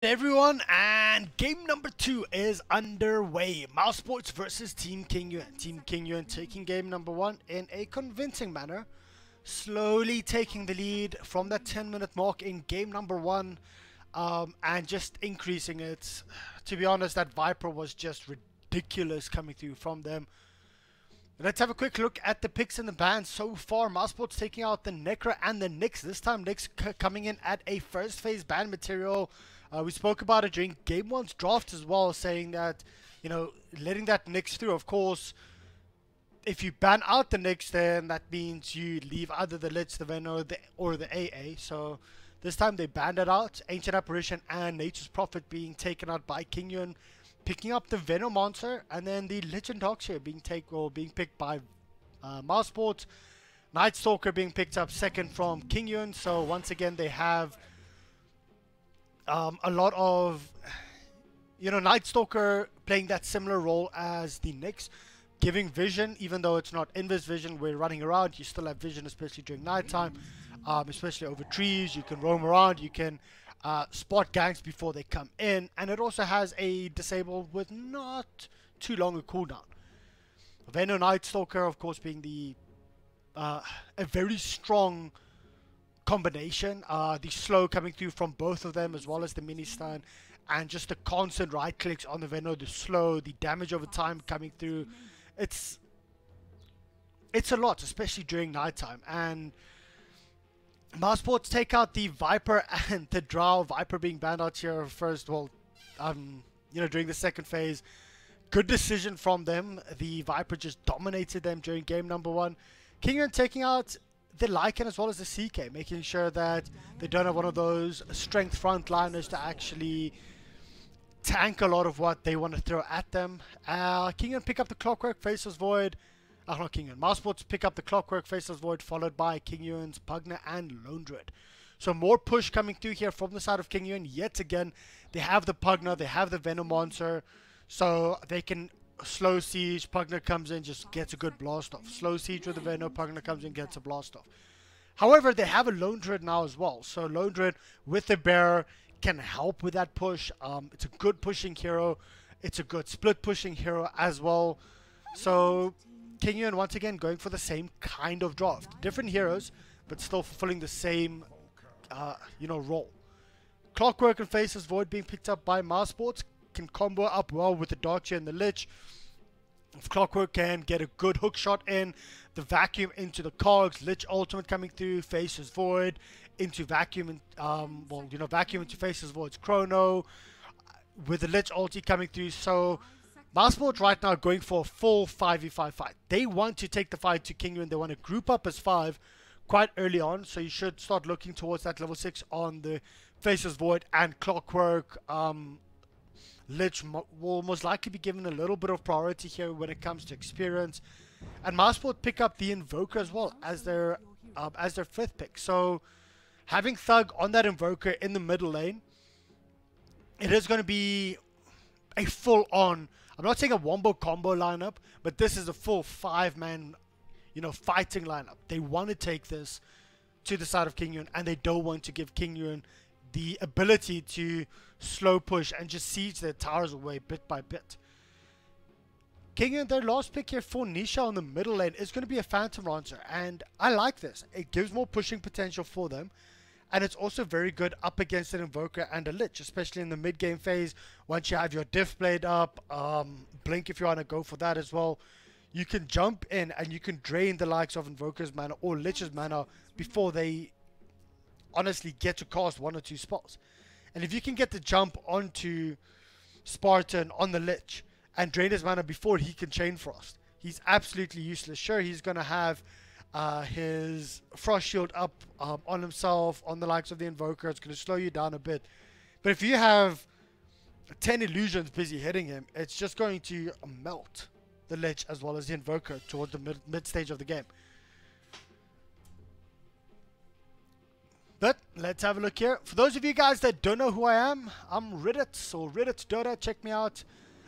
Everyone, and game number 2 is underway. Mouse Sports versus Team Kinguin. Team Kinguin taking game number 1 in a convincing manner, slowly taking the lead from that 10-minute mark in game number 1, and just increasing it. To be honest, that Viper was just ridiculous coming through from them. Let's have a quick look at the picks in the band so far. Mouse Sports taking out the Necro and the Nyx. This time Nyx coming in at a first phase ban material. We spoke about it during Game 1's draft as well, saying that, letting that Nyx through. Of course, if you ban out the Nyx, then that means you leave either the Lich, the Venom, or the AA. So this time they banned it out. Ancient Apparition and Nature's Prophet being taken out by Kinguin, picking up the Venom Monster, and then the Legend Darkshire being picked by Mouse Sports. Night Stalker being picked up second from Kinguin. So once again, they have a lot of, Night Stalker playing that similar role as the Nyx, giving vision, even though it's not invis vision. We're running around, you still have vision, especially during nighttime, especially over trees. You can roam around, you can spot gangs before they come in, and it also has a disable with not too long a cooldown. Venom Night Stalker, of course, being the a very strong combination. The slow coming through from both of them, as well as the mini stun, and just the constant right clicks on the Venom, the slow, the damage over time coming through. It's a lot, especially during nighttime. And Mouse Sports take out the Viper and the Drow. Viper being banned out here first. During the second phase. Good decision from them. The Viper just dominated them during game number 1. Kinguin taking out the Lycan as well as the CK, making sure that they don't have one of those strength frontliners to actually tank a lot of what they want to throw at them. Kinguin pick up the Clockwork, Faceless Void. Not Kinguin. Mouse Sports pick up the Clockwork, Faceless Void, followed by Kinguin's Pugna and Lone Druid. So more push coming through here from the side of Kinguin. Yet again, they have the Pugna, they have the Venom Monster, so they can slow siege. Pugna comes in, just gets a good blast off. Slow siege with the Venom, Pugna comes in, gets a blast off. However, they have a Lone Druid now as well. So Lone Druid with the Bear can help with that push. It's a good pushing hero. It's a good split pushing hero as well. So Kinguin once again going for the same kind of draft. Different heroes, but still fulfilling the same, role. Clockwork and Faceless Void being picked up by Mouse Sports can combo up well with the Darkshire and the Lich. If Clockwork can get a good hook shot in, the Vacuum into the Cogs, Lich ultimate coming through, Faceless Void into Vacuum, and Vacuum into Faceless Void's Chrono, with the Lich ulti coming through. So Mouse Sports right now going for a full 5v5 fight. They want to take the fight to Kinguin. They want to group up as 5 quite early on, so you should start looking towards that level 6 on the Faceless Void and Clockwork. Lich will most likely be given a little bit of priority here when it comes to experience, and Mouse Sports pick up the Invoker as well as their 5th pick. So having Thug on that Invoker in the middle lane, it is going to be a full-on, I'm not saying a wombo combo lineup, but this is a full 5-man, fighting lineup. They want to take this to the side of Kinguin, and they don't want to give Kinguin the ability to slow push and just siege their towers away bit by bit. Kinguin, their last pick here for Nisha on the middle lane is going to be a Phantom Rancer, and I like this. It gives more pushing potential for them, and it's also very good up against an Invoker and a Lich, especially in the mid-game phase. Once you have your Diff Blade up, Blink if you want to go for that as well, you can jump in and you can drain the likes of Invoker's mana or Lich's mana before they honestly get to cast 1 or 2 spells. And if you can get the jump onto Spartan on the Lich and drain his mana before he can Chain Frost, he's absolutely useless. Sure, he's going to have his Frost Shield up on himself, on the likes of the Invoker. It's going to slow you down a bit. But if you have 10 illusions busy hitting him, it's just going to melt the Lich as well as the Invoker towards the mid stage of the game. But let's have a look here. For those of you guys that don't know who I am, I'm Reddit or Reddit Dota. Check me out.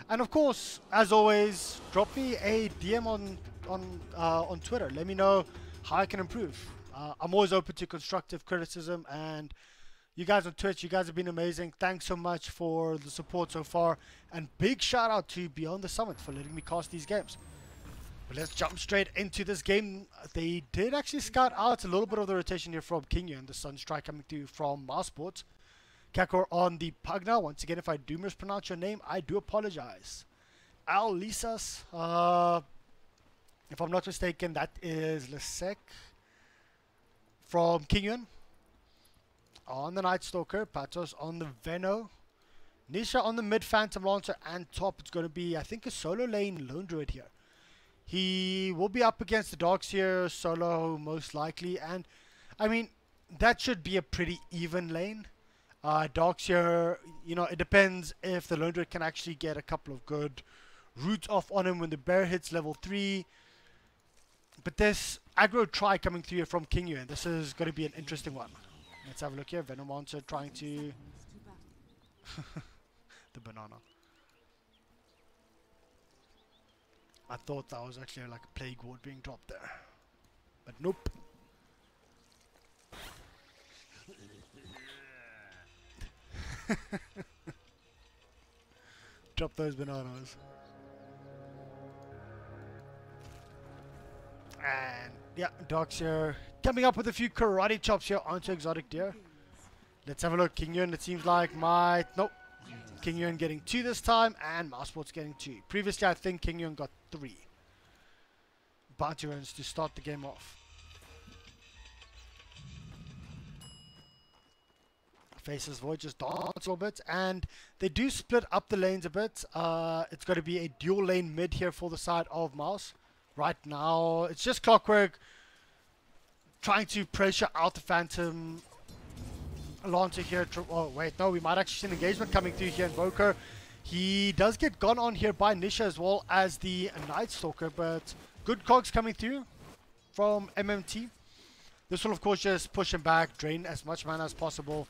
And of course, as always, drop me a DM on Twitter. Let me know how I can improve. I'm always open to constructive criticism and You guys on Twitch, you guys have been amazing. Thanks so much for the support so far. And big shout out to Beyond the Summit for letting me cast these games. But let's jump straight into this game. They did actually scout out a little bit of the rotation here from Kinguin. The Sunstrike coming through from Mousesports. Kakor on the Pugna. Once again, if I do mispronounce your name, I do apologize. Al Lisas. If I'm not mistaken, that is Lesek from Kinguin. On the Night Stalker, Patos on the Veno, Nisha on the mid Phantom Lancer, and top it's going to be, I think, a solo lane Lone Druid here. He will be up against the Dogs here, solo most likely, and I mean, that should be a pretty even lane. Dogs here, you know, it depends if the Lone Druid can actually get a couple of good roots off on him when the bear hits level 3. But this aggro try coming through here from Kinguin, this is going to be an interesting one. Let's have a look here. Venom Monster trying to... the banana. I thought that was actually like a plague ward being dropped there. But nope. Drop those bananas. And yeah, Dogs here coming up with a few karate chops here onto Exotic Deer. Let's have a look. Kinguin, it seems like might... Nope. Kinguin getting 2 this time, and Mousesports getting 2. Previously, I think Kinguin got 3. Bounty runs to start the game off. Faces Void just dance a little bit, and they do split up the lanes a bit. It's going to be a dual lane mid here for the side of Mouse. Right now, it's just Clockwork trying to pressure out the Phantom Lancer here. Oh, wait, no, we might actually see an engagement coming through here. Invoker, he does get gone on here by Nisha as well as the Night Stalker, but good cogs coming through from MMT. This will, of course, just push him back, drain as much mana as possible.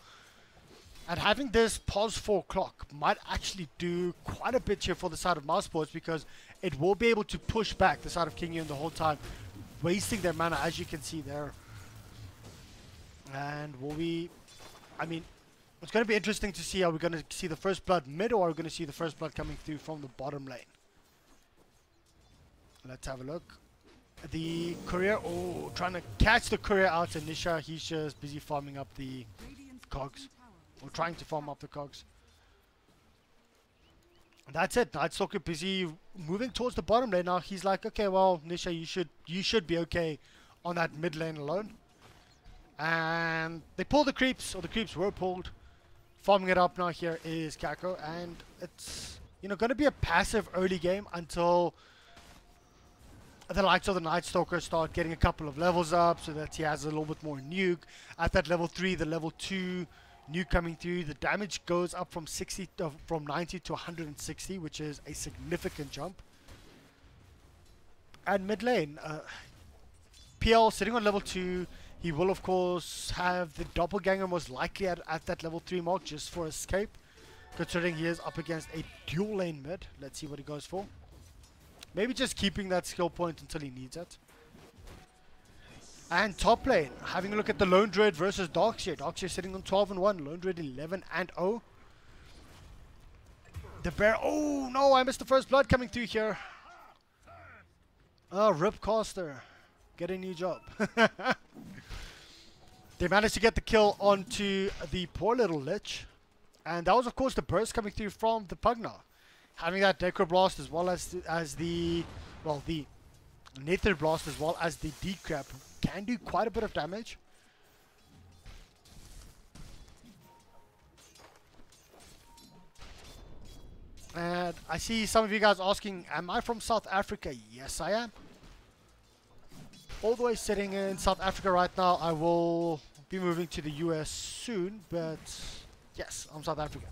And having this pause 4 o'clock might actually do quite a bit here for the side of Mousesports, because it will be able to push back the side of Kinguin the whole time, wasting their mana, as you can see there. And will we... I mean, it's going to be interesting to see, are we going to see the first blood mid, or are we going to see the first blood coming through from the bottom lane? Let's have a look. The courier, oh, trying to catch the courier out, and Nisha, he's just busy farming up the cogs. Or trying to farm up the cogs. And that's it. Night Stalker busy moving towards the bottom lane now. He's like, okay, well, Nisha, you should be okay on that mid lane alone. And they pulled the creeps, or the creeps were pulled. Farming it up now here is Kako, and it's, you know, going to be a passive early game until the likes of the Night Stalker start getting a couple of levels up, so that he has a little bit more nuke. At that level 3, the level 2 nuke coming through, the damage goes up from 90 to 160, which is a significant jump. And mid lane, PL sitting on level 2. He will, of course, have the doppelganger most likely at that level 3 mark just for escape, considering he is up against a dual lane mid. Let's see what he goes for. Maybe just keeping that skill point until he needs it. And top lane, having a look at the Lone Druid versus Darkseer. Darkseer sitting on 12 and 1, Lone Druid 11 and 0. The bear, oh no, I missed the first blood coming through here. Oh, Ripcaster, get a new job. They managed to get the kill onto the poor little Lich. And that was, of course, the burst coming through from the Pugna. Having that Necroblast as well as the Nether Blast as well as the Decrep can do quite a bit of damage. And I see some of you guys asking, am I from South Africa? Yes, I am. All the way sitting in South Africa right now. I will be moving to the US soon, but yes, I'm South Africa.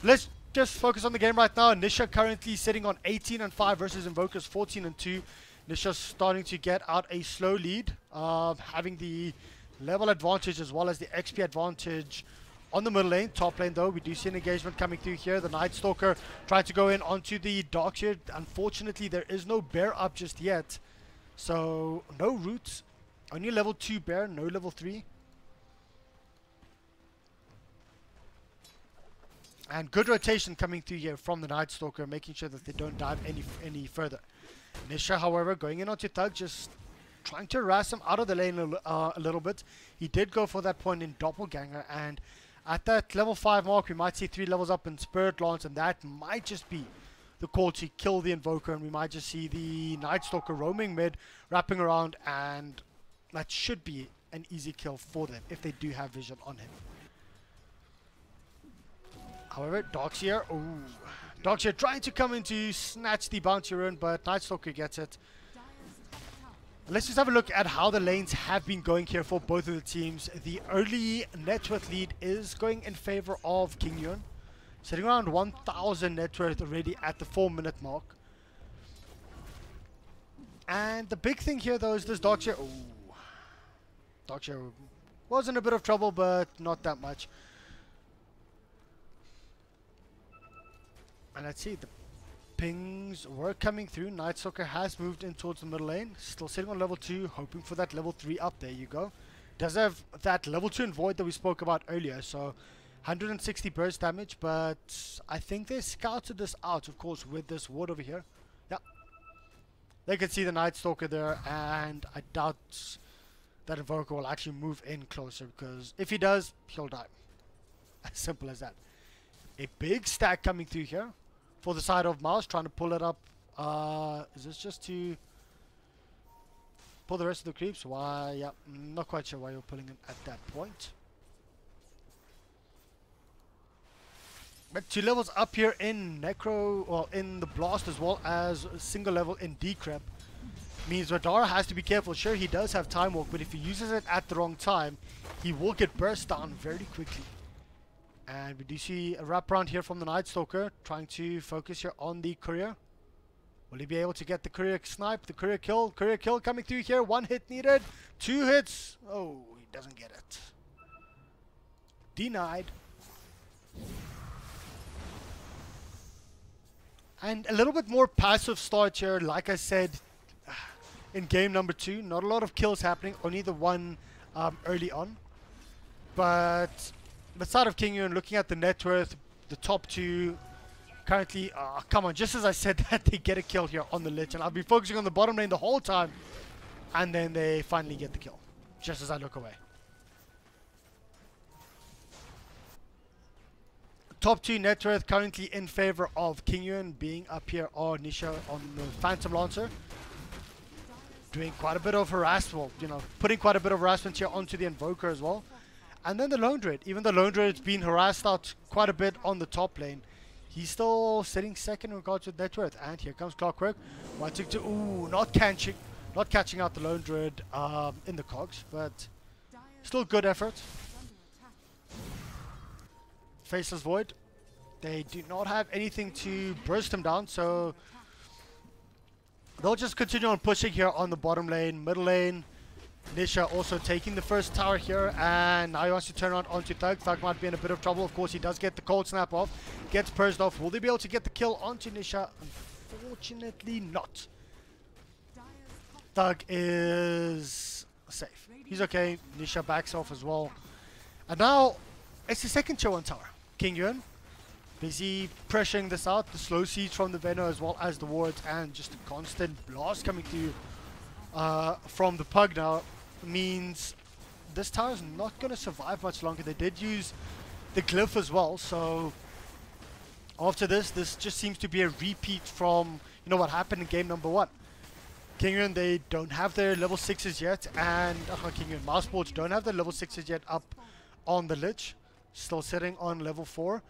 Let's just focus on the game right now. Nisha currently sitting on 18 and 5 versus Invoker's 14 and 2. Nisha's starting to get out a slow lead, having the level advantage as well as the XP advantage on the middle lane. Top lane though, we do see an engagement coming through here. The Night Stalker tried to go in onto the Darkseer. Unfortunately, there is no bear up just yet, so no roots. Only level 2 bear, no level 3. And good rotation coming through here from the Night Stalker, making sure that they don't dive any further. Nisha, however, going in onto Thug, just trying to harass him out of the lane a little bit. He did go for that point in Doppelganger, and at that level 5 mark, we might see 3 levels up in Spirit Lance, and that might just be the call to kill the Invoker, and we might just see the Night Stalker roaming mid, wrapping around, and that should be an easy kill for them if they do have vision on him. However, Darkseer, Darkseer trying to come in to snatch the bounty rune, but Night Stalker gets it. Let's just have a look at how the lanes have been going here for both of the teams. The early net worth lead is going in favor of Kinguin, sitting around 1,000 net worth already at the 4-minute mark. And the big thing here, though, is this Darkseer. Darkseer was in a bit of trouble, but not that much. And let's see, the pings were coming through. Night Stalker has moved in towards the middle lane. Still sitting on level 2, hoping for that level 3 up. There you go. Does have that level 2 in Void that we spoke about earlier. So 160 burst damage. But I think they scouted this out, of course, with this ward over here. Yep. They can see the Night Stalker there. And I doubt that Invoker will actually move in closer, because if he does, he'll die. As simple as that. A big stack coming through here for the side of mouz, trying to pull it up. Is this just to pull the rest of the creeps? Why? Yeah, not quite sure why you're pulling it at that point. But 2 levels up here in Necro, well, in the Blast, as well as a single level in Decrep, means Radara has to be careful. Sure, he does have Time Walk, but if he uses it at the wrong time, he will get burst down very quickly. And we do see a wraparound here from the Night Stalker, trying to focus here on the Courier. Will he be able to get the Courier snipe, the Courier kill? Courier kill coming through here. 1 hit needed. 2 hits. Oh, he doesn't get it. Denied. And a little bit more passive start here. Like I said, in game number 2, not a lot of kills happening. Only the one early on. But the side of Kinguin, looking at the net worth, the top 2 currently, come on, just as I said that, they get a kill here on the Lich, and I'll be focusing on the bottom lane the whole time, and then they finally get the kill, just as I look away. Top 2 net worth currently in favor of Kinguin, being up here are Nisha on the Phantom Lancer, doing quite a bit of harassment, you know, putting quite a bit of harassment here onto the Invoker as well. And then the Lone Druid, even the Lone Druid's been harassed out quite a bit on the top lane, he's still sitting second in regards to net worth. And here comes Clockwork, wanting to, not catching out the Lone Druid in the cogs, but still good effort. Faceless Void, they do not have anything to burst him down, so they'll just continue on pushing here on the bottom lane, middle lane. Nisha also taking the first tower here, and now he wants to turn around onto Thug. Thug might be in a bit of trouble. Of course, he does get the cold snap off, gets purged off. Will they be able to get the kill onto Nisha? Unfortunately not. Thug is safe. He's okay. Nisha backs off as well. And now it's the second tier 1 tower. Kinguin busy pressuring this out. The slow siege from the Venom as well as the wards, and just a constant blast coming through from the Pug now means this tower is not going to survive much longer. They did use the glyph as well, so after this just seems to be a repeat from, you know, what happened in game number 1. Kinguin, they don't have their level 6s yet, and Kinguin Mousesports don't have their level 6s yet up on the Lich, still sitting on level 4.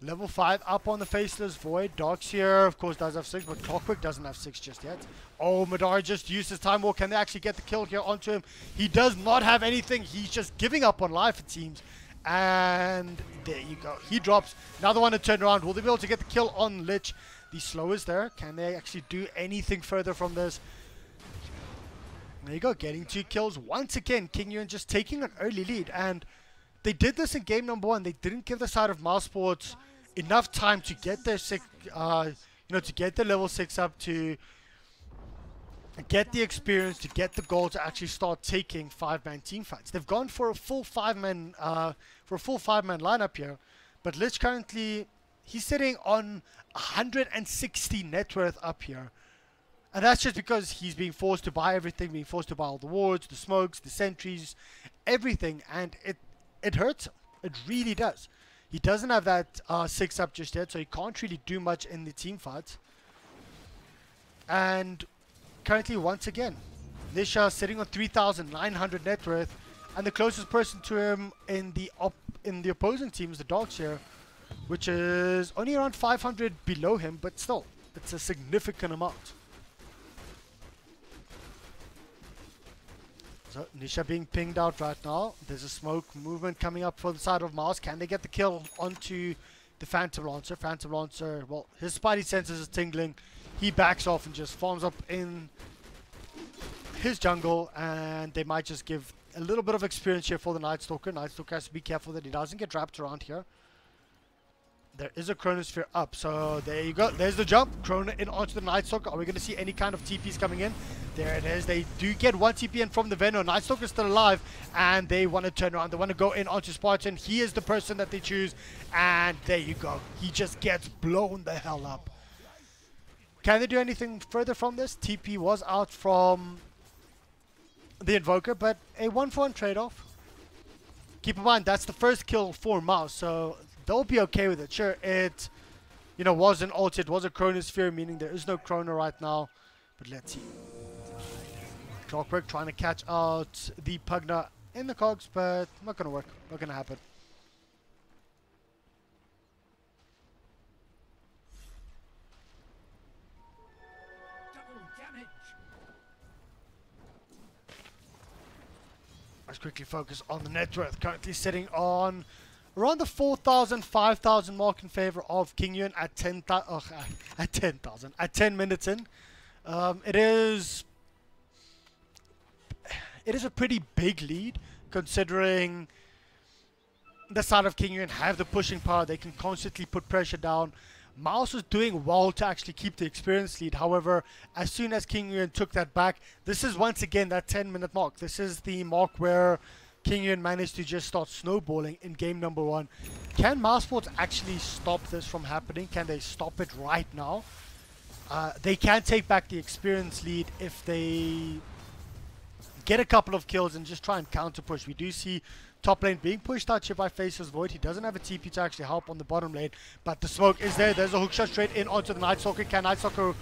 Level 5 up on the Faceless Void. Darkseer, of course, does have 6, but Clockwork doesn't have 6 just yet. Oh, Madara just used his Time Walk. Can they actually get the kill here onto him? He does not have anything. He's just giving up on life, it seems. And there you go. He drops. Another one to turn around. Will they be able to get the kill on Lich? The slow is there. Can they actually do anything further from this? There you go. Getting 2 kills. Once again, Kinguin just taking an early lead. And they did this in game number 1. They didn't give the side of Mousesports enough time to get their to get their level 6 up, to get the experience, to get the goal to actually start taking 5-man team fights. They've gone for a full 5-man lineup here, But Lich currently, he's sitting on 160 net worth up here. And that's just because he's being forced to buy everything, being forced to buy all the wards, the smokes, the sentries, everything. And it hurts him. It really does. He doesn't have that 6-up just yet, so he can't really do much in the team fight. And currently, once again, Nisha sitting on 3,900 net worth, and the closest person to him in the opposing team is the Dogs here, which is only around 500 below him, but still, it's a significant amount. So, Nisha being pinged out right now. There's a smoke movement coming up for the side of mouz. Can they get the kill onto the Phantom Lancer? Phantom Lancer, well, his spidey senses is tingling. He backs off and just farms up in his jungle, and they might just give a little bit of experience here for the Night Stalker. Night Stalker has to be careful that he doesn't get trapped around here. There is a Chronosphere up, so there you go. There's the jump. Chrono in onto the Night Stalker. Are we going to see any kind of TPs coming in? There it is. They do get one TP in from the Venom. Night Stalker is still alive, and they want to turn around. They want to go in onto Spartan. He is the person that they choose, and there you go. He just gets blown the hell up. Can they do anything further from this? TP was out from the Invoker, but a 1-for-1 trade-off. Keep in mind, that's the first kill for mouz, so they'll be okay with it. Sure, it was an ult, it was a Chronosphere, meaning there is no Chrono right now. But let's see. Clockwork trying to catch out the Pugna in the cogs, but not going to work. Not going to happen. Let's quickly focus on the net worth. Currently sitting on around the 4,000, 5,000 mark in favor of Kinguin at 10 minutes in. It is a pretty big lead, considering the side of Kinguin have the pushing power. They can constantly put pressure down. mouz was doing well to actually keep the experience lead. However, as soon as Kinguin took that back, this is once again that 10-minute mark. This is the mark where Kinguin managed to just start snowballing in game number 1. Can mousesports actually stop this from happening? Can they stop it right now? They can take back the experience lead if they get a couple of kills and just try and counter push. We do see top lane being pushed out here by Faceless Void. He doesn't have a TP to actually help on the bottom lane, but the smoke is there. There's a hook shot straight in onto the Night Stalker. Can Night Stalker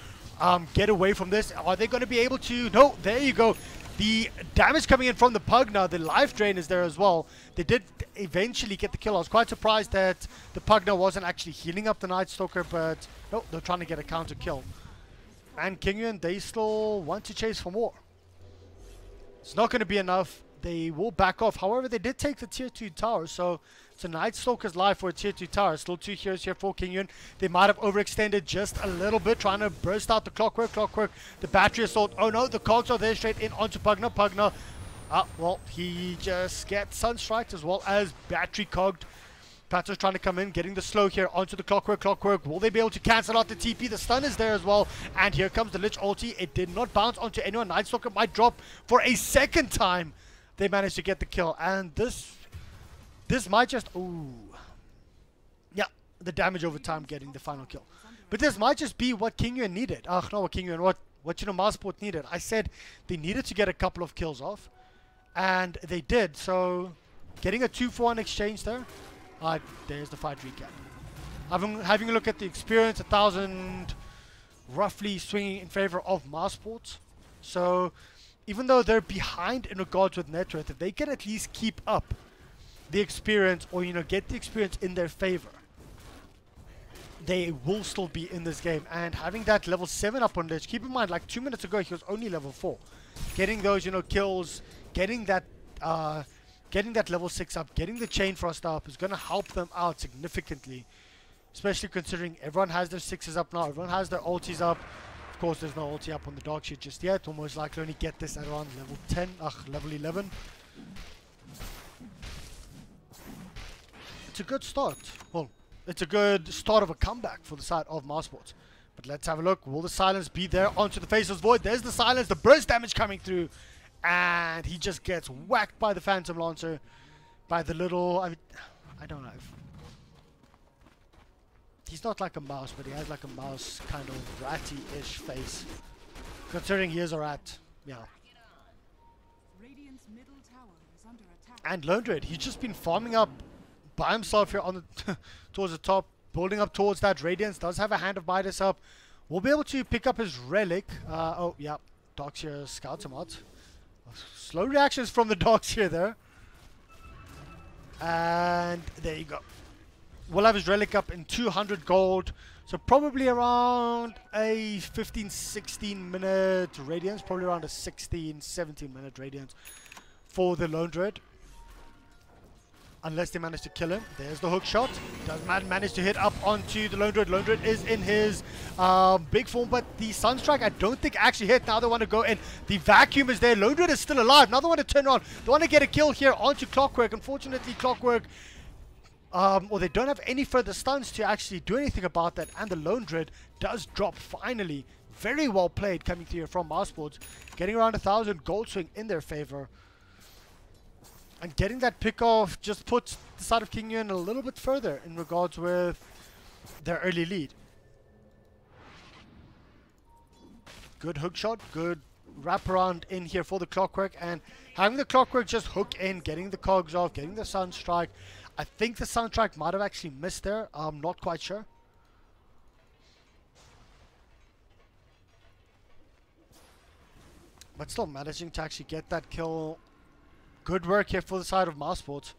get away from this? Are they going to be able to? No, there you go. The damage coming in from the Pugna, the life drain is there as well. They did eventually get the kill. I was quite surprised that the Pugna wasn't actually healing up the Night Stalker, but no, they're trying to get a counter kill. And Kinguin, they still want to chase for more. It's not going to be enough. They will back off. However, they did take the tier 2 tower, so it's a Night Stalker's life for a tier 2 tower. Still 2 heroes here for Kinguin. They might have overextended just a little bit, trying to burst out the Clockwork. The battery assault. Oh no, the cogs are there straight in onto Pugna. Well, he just gets Sunstriked as well as battery cogged. Pato's trying to come in, getting the slow here onto the Clockwork. Will they be able to cancel out the TP? The stun is there as well. And here comes the Lich ulti. It did not bounce onto anyone. Night Stalker might drop for a second time. They managed to get the kill. And this might just... Ooh. Yeah, the damage over time getting the final kill. But this might just be what Kinguin needed. No, what Kinguin, what mousesports needed. I said they needed to get a couple of kills off. And they did. So, getting a 2-for-1 exchange there. There's the fight recap. Having a look at the experience, 1,000 roughly swinging in favor of mousesports. So even though they're behind in regards with net worth, if they can at least keep up the experience, or get the experience in their favor, they will still be in this game. And having that level 7 up on Lich, keep in mind, like 2 minutes ago he was only level 4. Getting those kills, getting that level 6 up, getting the chain frost up is going to help them out significantly. Especially considering everyone has their 6s up now, everyone has their ultis up. Of course, there's no ulti up on the dog shit just yet. We'll most likely only get this at around level 10, level 11. It's a good start. Well, it's a good start of a comeback for the side of mousesports. But let's have a look. Will the silence be there onto the Faceless Void? There's the silence, the burst damage coming through. And he just gets whacked by the Phantom Lancer. By the little... I don't know. He's not like a mouse, but he has like a mouse kind of ratty-ish face. Considering he is a rat. Yeah. And Lone Dread, he's just been farming up by himself here on the towards the top, building up towards that Radiance. Does have a Hand of Midas up. We'll be able to pick up his relic. Oh, yeah. Darkseer scouts him out. Slow reactions from the Darkseer there. And there you go. We'll have his relic up in 200 gold. So probably around a 15-16 minute Radiance. Probably around a 16-17 minute Radiance for the Lone Dread. Unless they manage to kill him. There's the hook shot. Does man manage to hit up onto the Lone Dread. Lone Dread is in his big form, but the Sunstrike I don't think actually hit. Now they want to go in. The vacuum is there. Lone Dread is still alive. Now they want to turn around. They want to get a kill here onto Clockwork. Unfortunately, Clockwork, or they don't have any further stuns to actually do anything about that. And the Lone Dread does drop finally. Very well played coming through here from Mousesports. Getting around 1,000 gold swing in their favor. And getting that pick off just puts the side of Kinguin a little bit further in regards with their early lead. Good hook shot, good wraparound in here for the Clockwork, and having the Clockwork just hook in, getting the cogs off, getting the Sunstrike. I think the Sunstrike might have actually missed there. I'm not quite sure. But still managing to actually get that kill. Good work here for the side of Mousesports.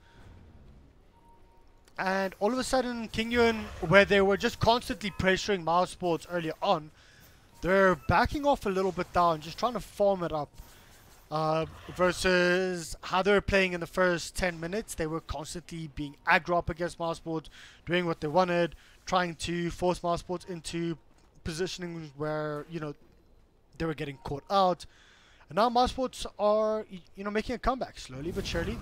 And all of a sudden, Kinguin, where they were just constantly pressuring Mousesports earlier on, they're backing off a little bit down, just trying to form it up. Versus how they were playing in the first 10 minutes. They were constantly being aggro up against Mousesports, doing what they wanted, trying to force Mousesports into positioning where, you know, they were getting caught out. And now Mousesports are, you know, making a comeback slowly but surely.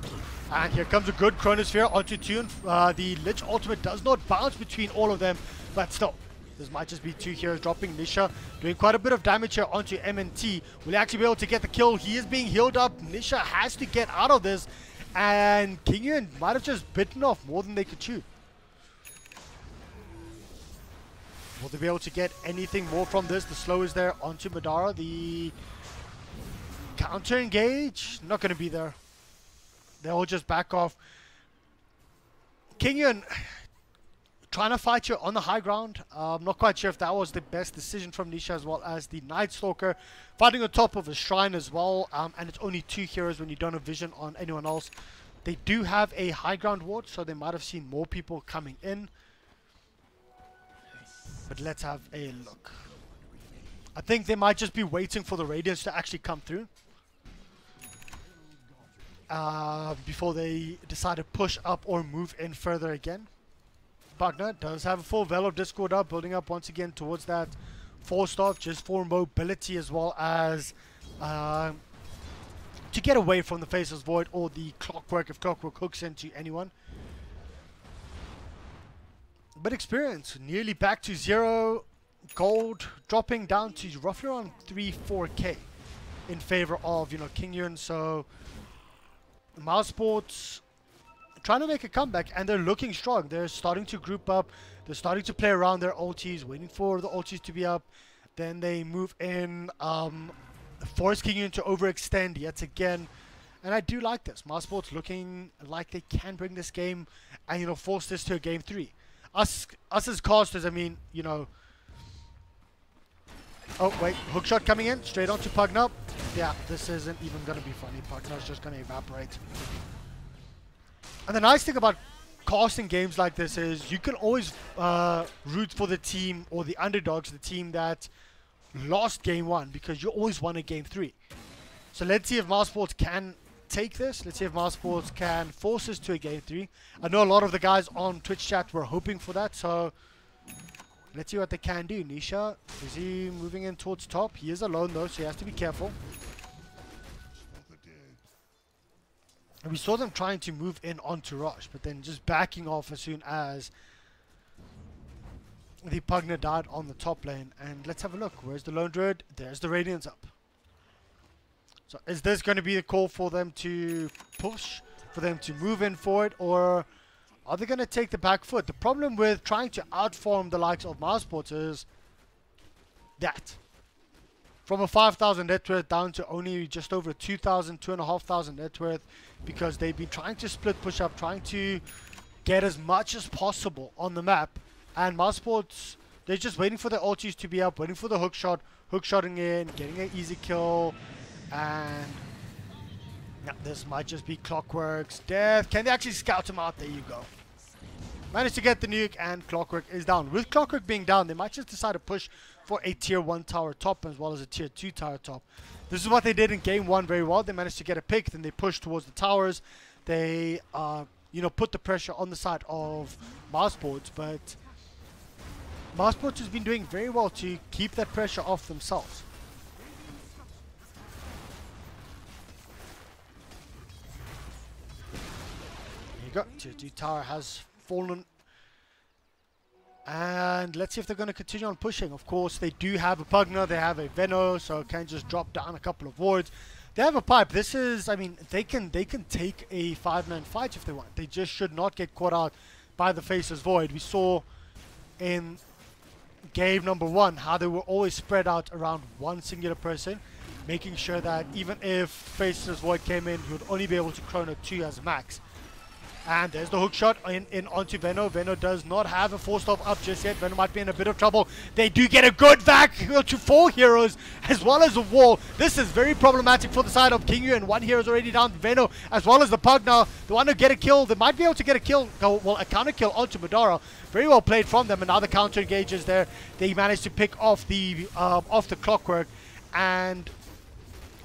And here comes a good Chronosphere onto Tune. The Lich ultimate does not bounce between all of them, but still, this might just be two heroes dropping. Nisha doing quite a bit of damage here onto MNT. Will he actually be able to get the kill? He is being healed up. Nisha has to get out of this, and Kinguin might have just bitten off more than they could chew. Will they be able to get anything more from this? The slow is there onto Madara. The counter engage, not going to be there. They'll just back off. Kinguin trying to fight you on the high ground. I'm not quite sure if that was the best decision from Nisha, as well as the Night Stalker fighting on top of a shrine as well. And it's only two heroes when you don't have vision on anyone else. They do have a high ground ward, so they might have seen more people coming in. But let's have a look. I think they might just be waiting for the Radiance to actually come through. Before they decide to push up or move in further again. Bugner does have a full Veil of Discord up, building up once again towards that 4-star, just for mobility as well as to get away from the Faceless Void or the Clockwork if Clockwork hooks into anyone. But experience nearly back to 0 gold, dropping down to roughly around 3-4k in favor of, you know, Kinguin. So Mousesports trying to make a comeback, and they're looking strong. They're starting to group up. They're starting to play around their ultis, waiting for the ultis to be up. Then they move in, force Kinguin to overextend yet again. And I do like this. Mousesports looking like they can bring this game and, you know, force this to a game 3. Us as casters, I mean, you know. Oh, wait. Hookshot coming in. Straight onto Pugnup. Yeah, this isn't even going to be funny. Pugnup's just going to evaporate. And the nice thing about casting games like this is you can always root for the team or the underdogs, the team that lost game 1, because you always won a game 3. So let's see if Mousesports can take this. Let's see if Mousesports can force us to a game 3. I know a lot of the guys on Twitch chat were hoping for that, so let's see what they can do. Nisha, is he moving in towards top? He is alone though, so he has to be careful. And we saw them trying to move in onto Rosh, but then just backing off as soon as the Pugner died on the top lane. And let's have a look. Where's the Lone Druid? There's the Radiance up. So is this going to be a call for them to push, for them to move in forward, or Are they going to take the back foot? The problem with trying to outform the likes of mousesports is that from a 5,000 net worth down to only just over 2,000, 2,500 net worth, because they've been trying to split push up, trying to get as much as possible on the map. And mousesports, they're just waiting for the ultis to be up, waiting for the hook shotting in, getting an easy kill. And yeah, this might just be Clockwork's death. Can they actually scout him out? There you go. Managed to get the nuke, and Clockwork is down. With Clockwork being down, they might just decide to push for a tier 1 tower top as well as a tier 2 tower top. This is what they did in game 1 very well. They managed to get a pick, then they pushed towards the towers. They put the pressure on the side of mousesports, but mousesports has been doing very well to keep that pressure off themselves. There you go. Tier 2 tower has fallen. And let's see if they're going to continue on pushing. Of course, they do have a Pugner, they have a Veno, so it can just drop down a couple of voids. They have a pipe. This is, I mean, they can take a 5-man fight if they want. They just should not get caught out by the Faceless Void. We saw in game number 1 how they were always spread out around one singular person, making sure that even if Faceless Void came in, he would only be able to chrono 2 as a max. And there's the hook shot in onto Veno. Veno does not have a force stop up just yet. Veno might be in a bit of trouble. They do get a good vac to 4 heroes as well as a wall. This is very problematic for the side of Kinguin. 1 hero is already down. Veno as well as the Pug now. They want to get a kill. They might be able to get a kill. Well, a counter kill onto Madara. Very well played from them. And now the counter engages there. They managed to pick off the Clockwork. And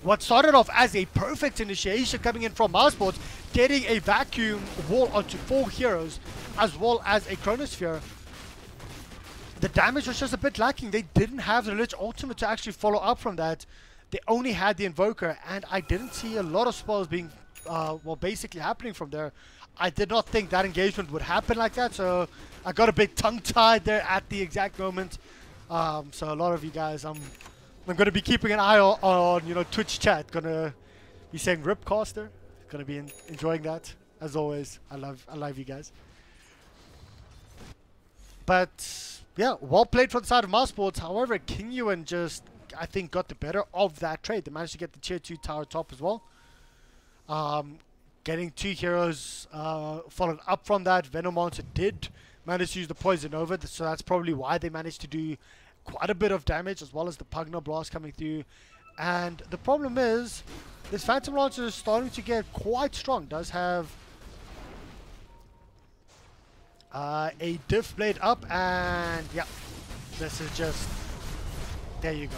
what started off as a perfect initiation coming in from mousesports, getting a vacuum wall onto 4 heroes as well as a chronosphere. The damage was just a bit lacking. They didn't have the Lich ultimate to actually follow up from that. They only had the Invoker, and I didn't see a lot of spells being basically happening from there. I did not think that engagement would happen like that, so I got a bit tongue-tied there at the exact moment. So a lot of you guys, I'm going to be keeping an eye on Twitch chat. Going to be saying Ripcaster. Going to be enjoying that as always. I love you guys. But yeah, well played from the side of mousesports. However, Kinguin just, I think, got the better of that trade. They managed to get the tier 2 tower top as well. Getting 2 heroes followed up from that. Venomonster did manage to use the poison over, so that's probably why they managed to do quite a bit of damage, as well as the Pugner Blast coming through. And the problem is, this Phantom Lancer is starting to get quite strong. Does have a diff blade up, and yeah, this is just, there you go.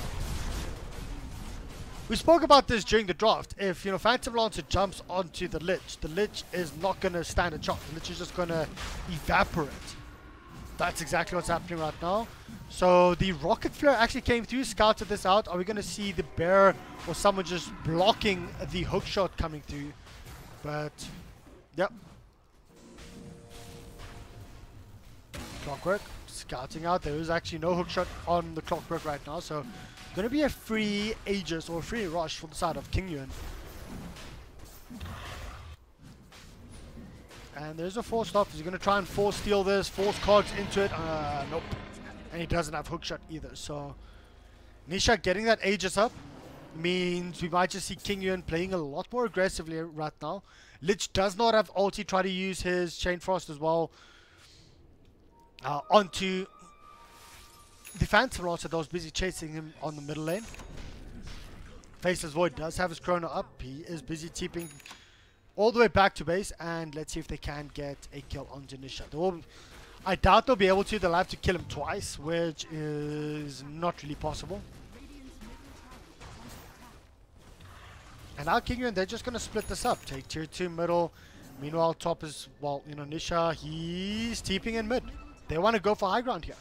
We spoke about this during the draft. If Phantom Lancer jumps onto the Lich is not going to stand a chance. The Lich is just going to evaporate. That's exactly what's happening right now. So the Rocket Flare actually came through, scouted this out. Are we going to see the bear or someone just blocking the hook shot coming through? But, yep. Clockwork scouting out. There is actually no hook shot on the Clockwork right now. So, going to be a free Aegis or free rush from the side of Kinguin. And there's a force stop. He's going to try and force steal this, force cards into it. Nope. And he doesn't have hookshot either. So Nisha getting that Aegis up means we might just see Kinguin playing a lot more aggressively right now. Lich does not have ulti. Try to use his Chain Frost as well onto the Phantom Lancer that was busy chasing him on the middle lane. Faceless Void does have his Chrono up. He is busy TPing all the way back to base, and let's see if they can get a kill onto Nisha. I doubt they'll be able to. They'll have to kill him twice, which is not really possible. And now Kinguin, they're just going to split this up. Take tier 2 middle. Meanwhile, top is, well, Nisha, he's TPing in mid. They want to go for high ground here.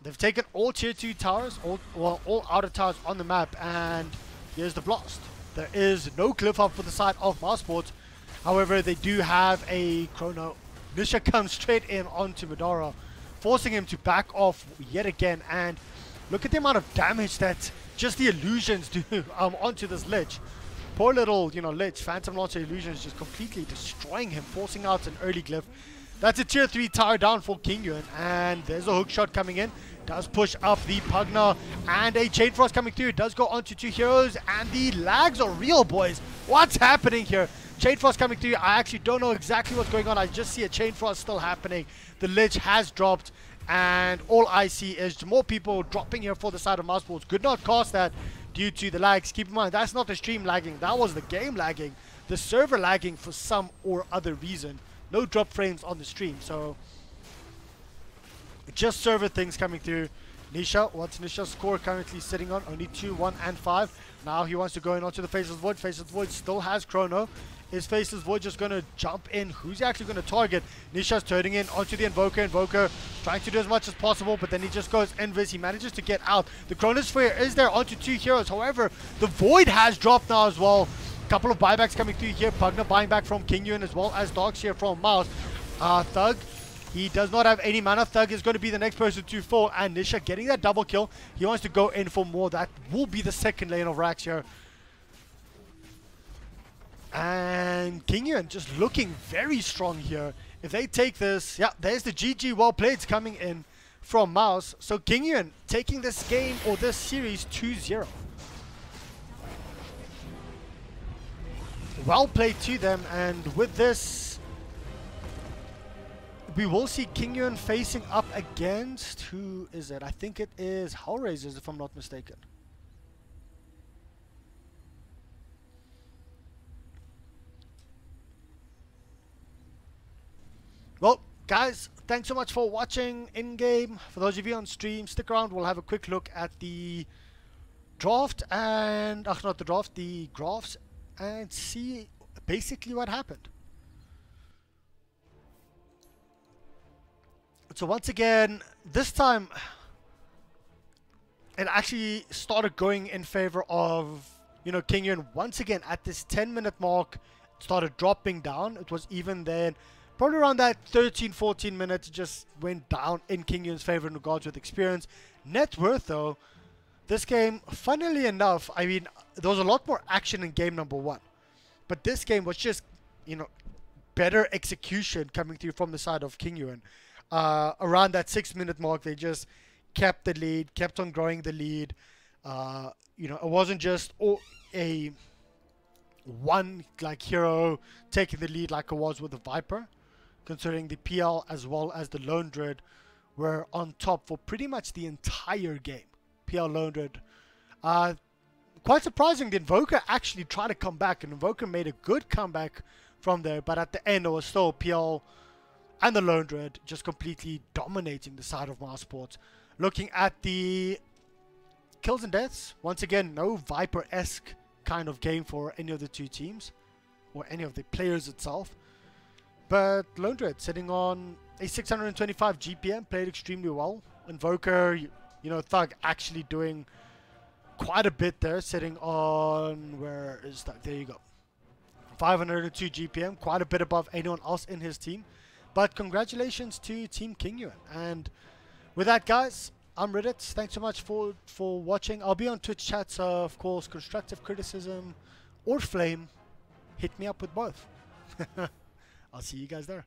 They've taken all tier 2 towers, all outer towers on the map, and here's the blast. There is no cliff up for the side of mousesports. However, they do have a Chrono. Nisha comes straight in onto Madara, forcing him to back off yet again. And look at the amount of damage that just the illusions do onto this Lich. poor little, you know, Lich, Phantom Lancer Illusion is just completely destroying him, forcing out an early glyph. That's a tier 3 tower down for Kinguin, and there's a hook shot coming in. Does push up the Pugna, and a Chain Frost coming through. Does go onto 2 heroes, and the lags are real, boys. What's happening here? Chain Frost coming through. I actually don't know exactly what's going on. I just see a Chain Frost still happening. The Lich has dropped, and all I see is more people dropping here for the side of Mousesports. Could not cast that due to the lags. Keep in mind, that's not the stream lagging. That was the game lagging. The server lagging for some or other reason. No drop frames on the stream, so just server things coming through. Nisha, what's Nisha's score currently sitting on? Only 2, 1, and 5. Now he wants to go in onto the Faceless Void. Faceless Void still has Chrono. Is Faceless Void just going to jump in? Who's he actually going to target? Nisha's turning in onto the Invoker. Invoker trying to do as much as possible, but then he just goes Invis. He manages to get out. The Chronosphere is there onto 2 heroes. However, the Void has dropped now as well. Couple of buybacks coming through here. Pugna buying back from Kinguin as well as Dogs here from Mouse. Thug, he does not have any mana. Thug is going to be the next person to fall, and Nisha getting that double kill. He wants to go in for more. That will be the second lane of racks here. And Kinguin just looking very strong here. If they take this, yeah, there's the GG well played coming in from Mouse. So Kinguin taking this game or this series 2-0. Well played to them, and with this we will see Kinguin facing up against, who is it? I think it is Hellraisers, if I'm not mistaken. Well, guys, thanks so much for watching in-game. For those of you on stream, stick around. We'll have a quick look at the draft and, not the draft, the graphs, and see basically what happened. So once again, this time it actually started going in favor of, you know, Kinguin. Once again at this 10-minute mark, it started dropping down. It was even then probably around that 13-14 minutes, it just went down in Kinguin's favor in regards with experience. Net worth though, this game, funnily enough, I mean, there was a lot more action in game number 1. But this game was just, you know, better execution coming through from the side of Kinguin. Around that 6-minute mark, they just kept the lead, kept on growing the lead. You know, it wasn't just a one like hero taking the lead like it was with the Viper, considering the PL as well as the Lone Druid were on top for pretty much the entire game. PL, Lone Druid. Quite surprising, the Invoker actually tried to come back, and Invoker made a good comeback from there, but at the end it was still PL and the Lone Druid just completely dominating the side of Mousesports. Looking at the kills and deaths, once again, no Viper-esque kind of game for any of the two teams, or any of the players itself. But Lone Druid sitting on a 625 GPM, played extremely well. Invoker, you know, Thug actually doing quite a bit there, sitting on, where is Thug? There you go. 502 GPM, quite a bit above anyone else in his team. But congratulations to Team Kinguin. And with that, guys, I'm Reddit. Thanks so much for watching. I'll be on Twitch chats, of course, constructive criticism or flame. Hit me up with both. I'll see you guys there.